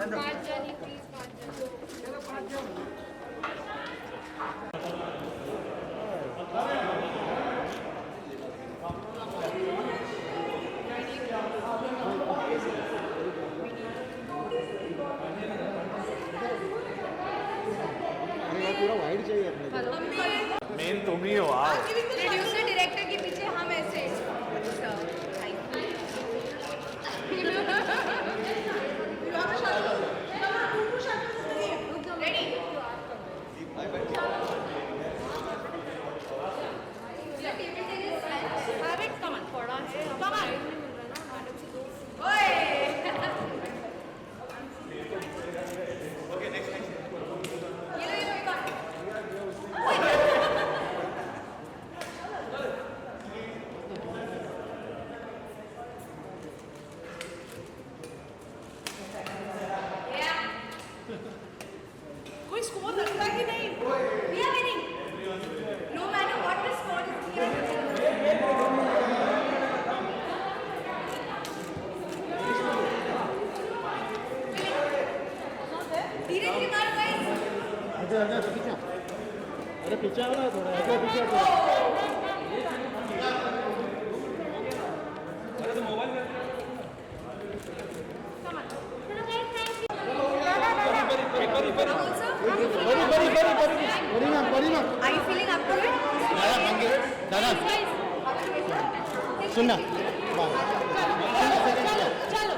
पाँच जन ही प्लीज, पाँच जन। पूरा वाइड चाहिए अपने मेन तुम ही हो आप। प्रोड्यूसर डायरेक्टर के पीछे हम ऐसे कोई स्कोर लगता है कि नहीं? We are winning. No matter what the score is, we are winning. धीरे धीरे मारो guys. आगे पीछे अरे पीछे आओ ना थोड़ा आगे पीछे आओ बड़ी ma'am Are you feeling up to it? दादा सुनना चलो.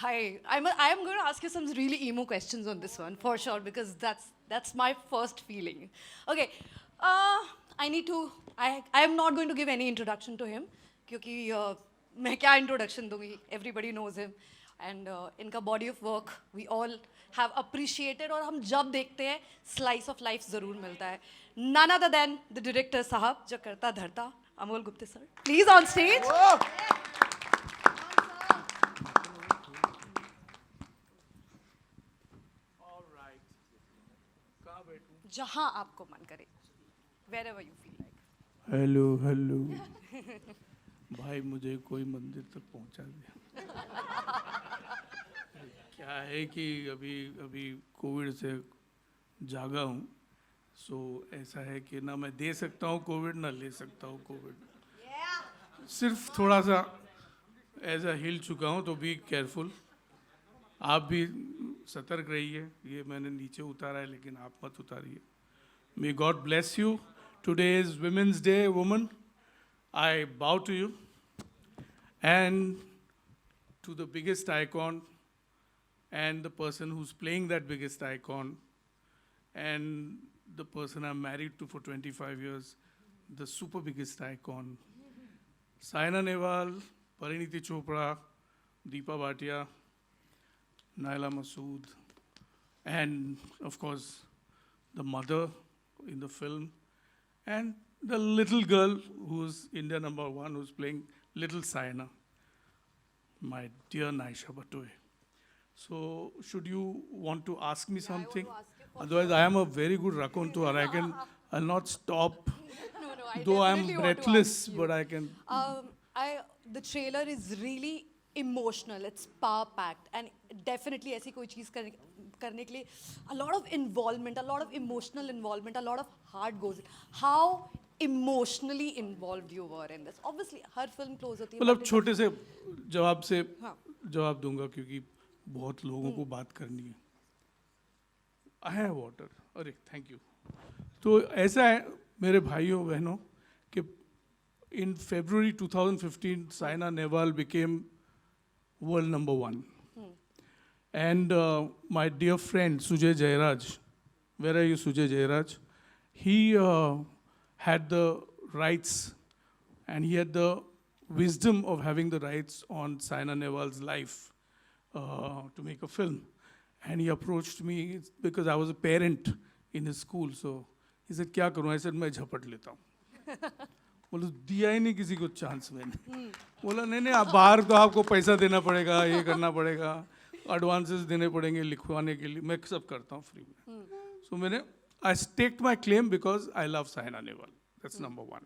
Hi, I am going to ask you some really emo questions on this one for sure because that's my first feeling. Okay, I am not going to give any introduction to him क्योंकि मैं क्या introduction दूँगी? Everybody knows him and इनका body of work we all have appreciated और हम जब देखते हैं slice of life ज़रूर मिलता है. None other than the director साहब जो करता धरता Amol Gupte sir. Please on stage. जहाँ आपको मन करे wherever you feel like. Hello hello भाई मुझे कोई मंदिर तक पहुंचा दिया क्या है कि अभी अभी कोविड से जागा हूँ सो ऐसा है कि ना मैं दे सकता हूँ कोविड ना ले सकता हूँ कोविड सिर्फ थोड़ा सा ऐसा हिल चुका हूँ तो बी केयरफुल आप भी सतर्क रहिए ये मैंने नीचे उतारा है लेकिन आप मत उतारिए may god bless you today is women's day woman I bow to you and to the biggest icon and the person who's playing that biggest icon and the person I'm married to for 25 years, the super biggest icon, Saina Nehwal, Pariniti Chopra, Deepa Bhatia, Naila Masood, and of course the mother in the film, and the little girl who's India #1 who's playing little Saina, my dear Naisha Batoy. So, should you want to ask me something? Otherwise, I am a very good raconteur. I'll not stop. No, I Though I'm definitely want to breathless, ask you. but I can. The trailer is really emotional. It's power packed, and definitely ऐसी कोई चीज़ करने के लिए a lot of involvement, a lot of emotional involvement, a lot of heart goes in. How emotionally involved you were in this? Obviously, her film close होती है. मतलब but छोटे से जवाब से हाँ. जवाब दूंगा क्योंकि बहुत लोगों को बात करनी है. I have water. अरे थैंक यू. तो ऐसा है मेरे भाइयों बहनों कि in February 2015 Saina Nehwal became world #1. And my dear friend Sujay Jairaj, where are you Sujay Jairaj? He had the rights and he had the wisdom of having the rights on Saina Nehwal's life to make a film. And he approached me because I was a parent in his school. So he said, क्या करूँ? I said, मैं झपट लेता हूँ. बोलो दिया ही नहीं किसी को चांस मैंने. बोला नहीं आप बाहर तो आपको पैसा देना पड़ेगा ये करना पड़ेगा. एडवांसेस देने पड़ेंगे लिखवाने के लिए, मैं सब करता हूँ फ्री में. सो मैंने I staked my claim because I love Saina Nehwal. That's number one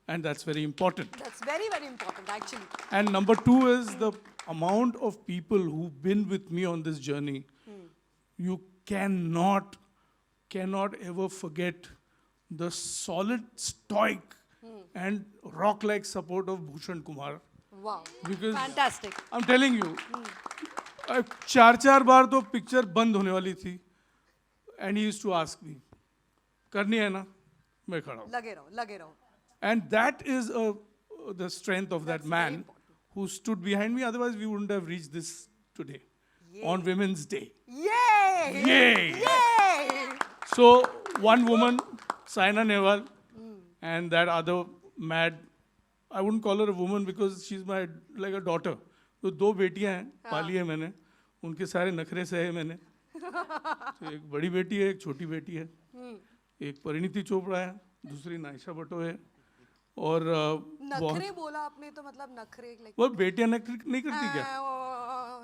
and that's very important. That's very, very important, actually. And number two is the amount of people who've been with me on this journey. You cannot ever forget the solid, stoic, and rock-like support of Bhushan Kumar. Wow. Because Fantastic. I'm telling you, 4 बार तो picture बंद होने वाली थी, and he used to ask me, करनी है ना, मैं खड़ा हूँ. लगे रहो. And that is the strength of that man who stood behind me. Otherwise, we wouldn't have reached this today on Women's Day. Yay! Yay! So, one woman, Saina Nehwal, and that other mad, I wouldn't call her a woman because she's like a daughter. तो 2 बेटियां हैं, पाली है मैंने, उनके सारे नखरे सहे मैंने. तो एक बड़ी बेटी है, एक छोटी बेटी है, एक परिणीति चोपड़ा है, दूसरी नायशा भट्टो है, और नखरे बोला आपने तो मतलब नखरे like वो बेटियां नखरे नहीं करती क्या?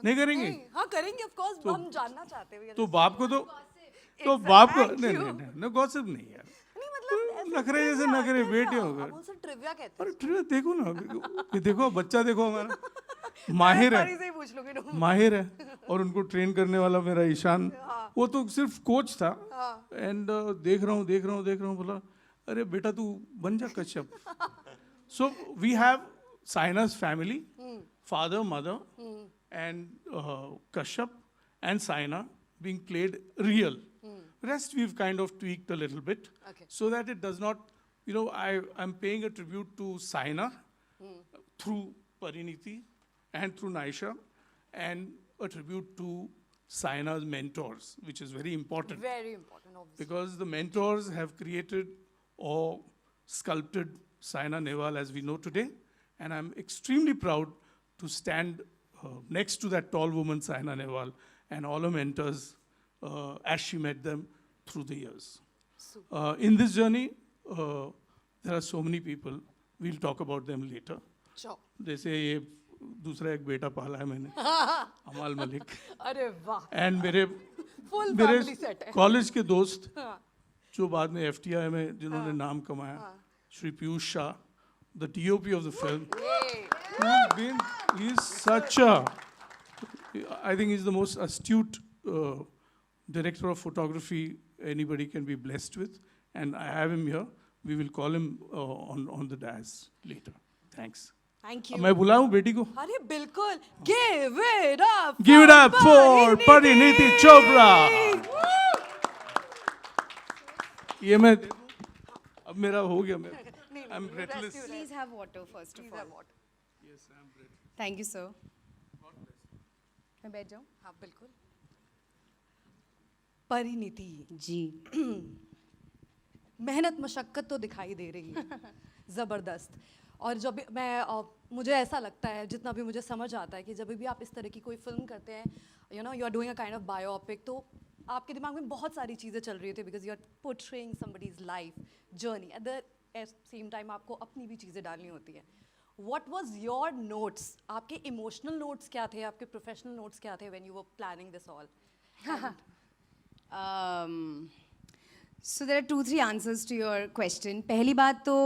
नहीं करेंगी? हाँ करेंगे of course. हम जानना चाहते हैं. तो बाप को तो बाप को नहीं गॉसिप नहीं यार. नहीं मतलब नखरे जैसे नखरे बेटे हो गए. हम उनसे ट्रिविया कहते हैं. अरे ट्रिविया देखो ना, ये देखो बच्चा देखो हमारा माहिर परी है, से ही पूछ लोगे तुम. माहिर है, और उनको ट्रेन करने वाला मेरा ईशान, वो तो सिर्फ कोच था. एंड देख रहा हूँ बोला अरे बेटा तू बन जा Kashyap. So we have Saina's family, father, mother, and Kashyap and Saina being played real. Rest we've kind of tweaked a little bit, Okay. so that it does not, I'm paying a tribute to Saina through Pariniti and through Naisha, and a tribute to Saina's mentors, which is very important. Very important, obviously. Because the mentors have created or sculpted Saina Nehwal as we know today. And I'm extremely proud to stand next to that tall woman, Saina Nehwal, and all her mentors as she met them through the years. In this journey, there are so many people. We'll talk about them later. Sure. जैसे ये दूसरा एक बेटा पाला है मैंने, अमाल मलिक. अरे वाह. एंड मेरे Full family set है. कॉलेज के दोस्त जो बाद में FTI में जिन्होंने नाम कमाया, Shri Piyush Shah, the DOP of the film. He's such a, I think he's the most astute director of photography anybody can be blessed with, and I have him here. We will call him on the dais later. Thanks. Thank you. मैं बुलाऊं बेटी को? अरे बिल्कुल. Give it up. Give it up for Pariniti Chopra. ये मैं अब मेरा हो गया. I'm breathless. Please have water first of all. Yes, I'm breathless. Thank you, sir. मैं बैठ जाऊँ? हाँ बिल्कुल. परिणीति जी. मेहनत मशक्कत तो दिखाई दे रही है. ज़बरदस्त. और जब मुझे ऐसा लगता है, जितना भी मुझे समझ आता है कि जब भी आप इस तरह की कोई फिल्म करते हैं, you are doing a kind of biopic, तो आपके दिमाग में बहुत सारी चीज़ें चल रही होती है because you are portraying somebody's life journey. At the same time आपको अपनी भी चीज़ें डालनी होती है. What was your notes? आपके इमोशनल नोट्स क्या थे? आपके प्रोफेशनल नोट्स क्या थे when you were planning this all? So there are 2-3 answers to your question. पहली बात तो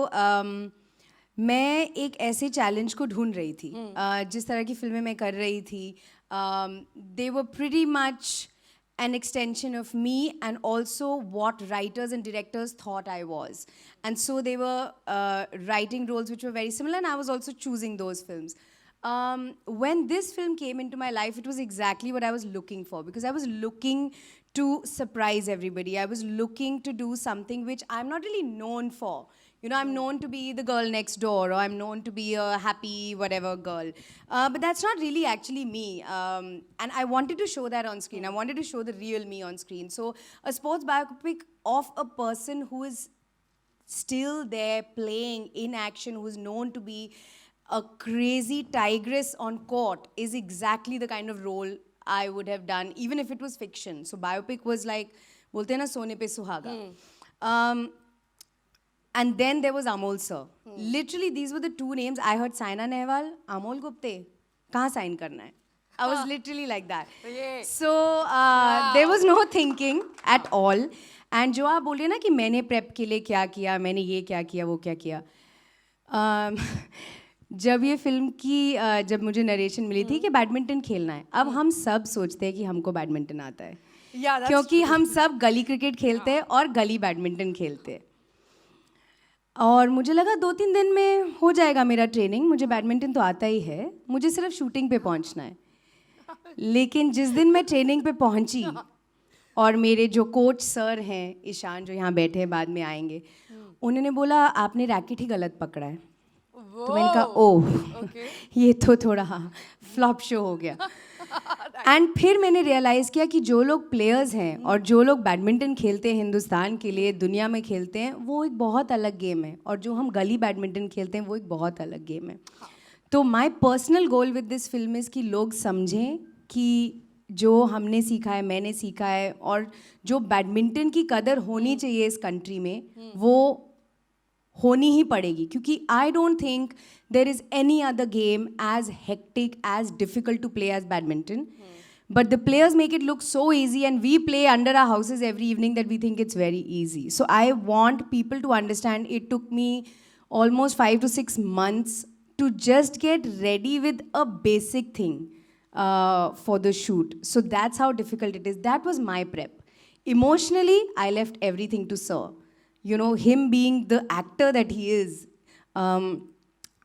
मैं एक ऐसे चैलेंज को ढूंढ रही थी. जिस तरह की फिल्में मैं कर रही थी, they were pretty much an extension of me and also what writers and directors thought I was. And so they were writing roles which were very similar, and I was also choosing those films. When this film came into my life, it was exactly what I was looking for, because I was looking to surprise everybody. I was looking to do something which I'm not really known for. You know, I'm known to be the girl next door, or I'm known to be a happy whatever girl. But that's not really actually me. And I wanted to show that on screen. I wanted to show the real me on screen. So a sports biopic of a person who is still there playing in action, who is known to be a crazy tigress on court, is exactly the kind of role I would have done, even if it was fiction. So biopic was like, bolte hain na, sone pe suhaga. And then there was Amol sir. Literally, these were the 2 names. I heard Saina Nehwal, Amol Gupte. कहाँ sign करना है? I was literally like that. Yeah. So there was no thinking at all. And जो आप बोल रहे हैं ना कि मैंने प्रेप के लिए क्या किया, मैंने ये क्या किया, वो क्या किया. जब ये फिल्म की जब मुझे नरेशन मिली थी कि बैडमिंटन खेलना है, अब हम सब सोचते हैं कि हमको बैडमिंटन आता है. Yeah, that's क्योंकि true. हम सब गली क्रिकेट खेलते हैं और गली बैडमिंटन खेलते हैं. और मुझे लगा 2-3 दिन में हो जाएगा मेरा ट्रेनिंग, मुझे बैडमिंटन तो आता ही है, मुझे सिर्फ शूटिंग पे पहुंचना है. लेकिन जिस दिन मैं ट्रेनिंग पे पहुंची और मेरे जो कोच सर हैं, ईशान जो यहाँ बैठे हैं, बाद में आएंगे, उन्होंने बोला आपने रैकेट ही गलत पकड़ा है. तो मैंने कहा ओह ये तो थोड़ा फ्लॉप शो हो गया. एंड फिर मैंने रियलाइज़ किया कि जो लोग प्लेयर्स हैं और जो लोग बैडमिंटन खेलते हैं हिंदुस्तान के लिए, दुनिया में खेलते हैं, वो एक बहुत अलग गेम है. और जो हम गली बैडमिंटन खेलते हैं वो एक बहुत अलग गेम है. तो my personal goal with this film is कि लोग समझें कि जो हमने सीखा है, मैंने सीखा है, और जो बैडमिंटन की कदर होनी चाहिए इस कंट्री में, वो होनी ही पड़ेगी. क्योंकि I don't think there is any other game as hectic, as difficult to play as badminton. But the players make it look so easy, and we play under our houses every evening that we think it's very easy. So I want people to understand it took me almost 5 to 6 months to just get ready with a basic thing for the shoot. So that's how difficult it is. That was my prep. Emotionally, I left everything to Sir. You know, him being the actor that he is.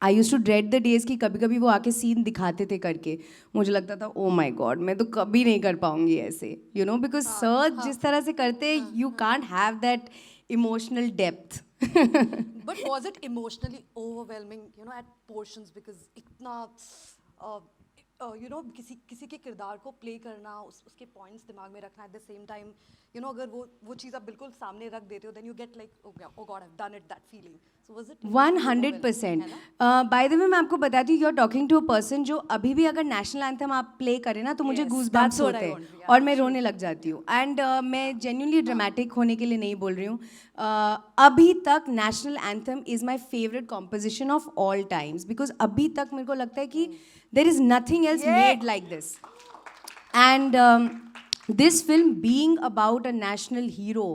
I use to dread the days कि कभी कभी वो आके scene दिखाते थे करके, मुझे लगता था ओ माई गॉड मैं तो कभी नहीं कर पाऊंगी ऐसे, यू नो, बिकॉज सर जिस तरह से करते you can't have that emotional depth. But was it emotionally overwhelming, you know, at portions, because इतना you know, किसी के किरदार को प्ले करना, उसके पॉइंट्स दिमाग में रखना, at the same time you know अगर वो चीज़ आप बिल्कुल सामने रख देते हो, then you get like oh God I have done it, that feeling. So was it 100%. By the way मैं आपको बताती हूँ, you are talking to a person जो अभी भी अगर नेशनल एंथम आप प्ले करें ना तो मुझे Yes, goose that's bumps what होते I हैं want, yeah, और मैं रोने लग जाती हूँ. एंड मैं जेन्युइनली ड्रामेटिक होने के लिए नहीं बोल रही हूँ. अभी तक national anthem is my favourite composition of all times, because अभी तक मेरे को लगता है कि there is nothing else made like this. And this film being about a national hero,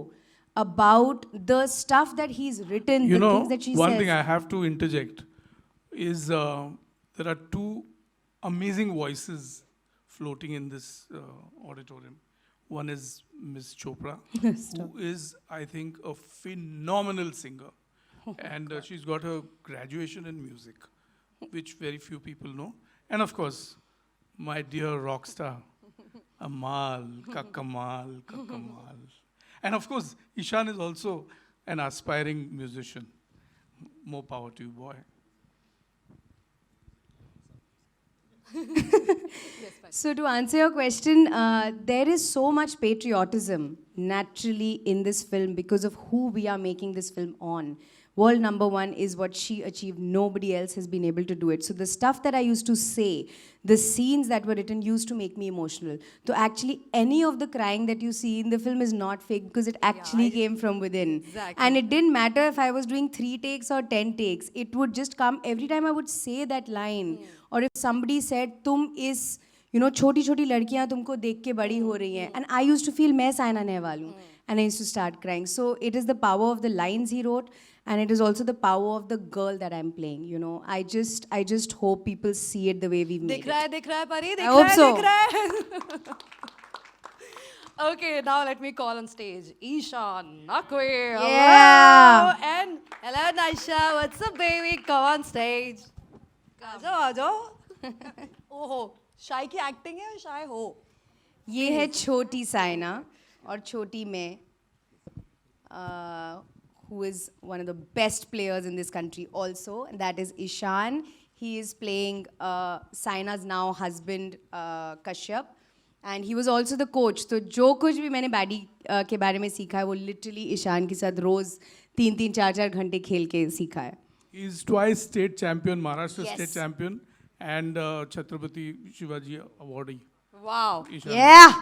about the stuff that he's written, You the know, things that she one says. thing I have to interject is there are two amazing voices floating in this auditorium. One is Ms. Chopra, who is, I think, a phenomenal singer. And she's got her graduation in music, which very few people know. And of course, my dear rock star, Amal, ka Kamal. And of course, Ishan is also an aspiring musician. More power to you, boy. So to answer your question, there is so much patriotism naturally in this film because of who we are making this film on. World number one is what she achieved. Nobody else has been able to do it. So the stuff that I used to say, the scenes that were written used to make me emotional. So actually any of the crying that you see in the film is not fake because it actually came from within. Exactly. And it didn't matter if I was doing 3 takes or 10 takes. It would just come every time I would say that line. Or if somebody said, तुम इस you know, छोटी छोटी लड़कियाँ तुमको देख के बड़ी हो रही हैं. And I used to feel मैं साइना नेहवाल हूँ. And I used to start crying. So it is the power of the lines he wrote, and it is also the power of the girl that I'm playing. You know, I just hope people see it the way we've made दिख रहा है परी, I hope so. दिख रहा है. Okay, now let me call on stage Ishan Nakwe. Yeah. And hello Naisha, what's up baby? Come on stage. आ जाओ. ओहो, शाय की एक्टिंग है, शाय हो. ये है छोटी साइना और छोटी मैं, who is one of the best players in this country also, and that is Ishan. He is playing Saina's now husband Kashyap, and he was also the coach. तो जो कुछ भी मैंने बैडी के बारे में सीखा है वो लिटरली ईशान के साथ रोज 3-3, 4-4 घंटे खेल के सीखा है. He is twice state champion, Maharashtra Yes. state champion, and Chhatrapati Shivaji awardee. Wow. Ishan. Yeah.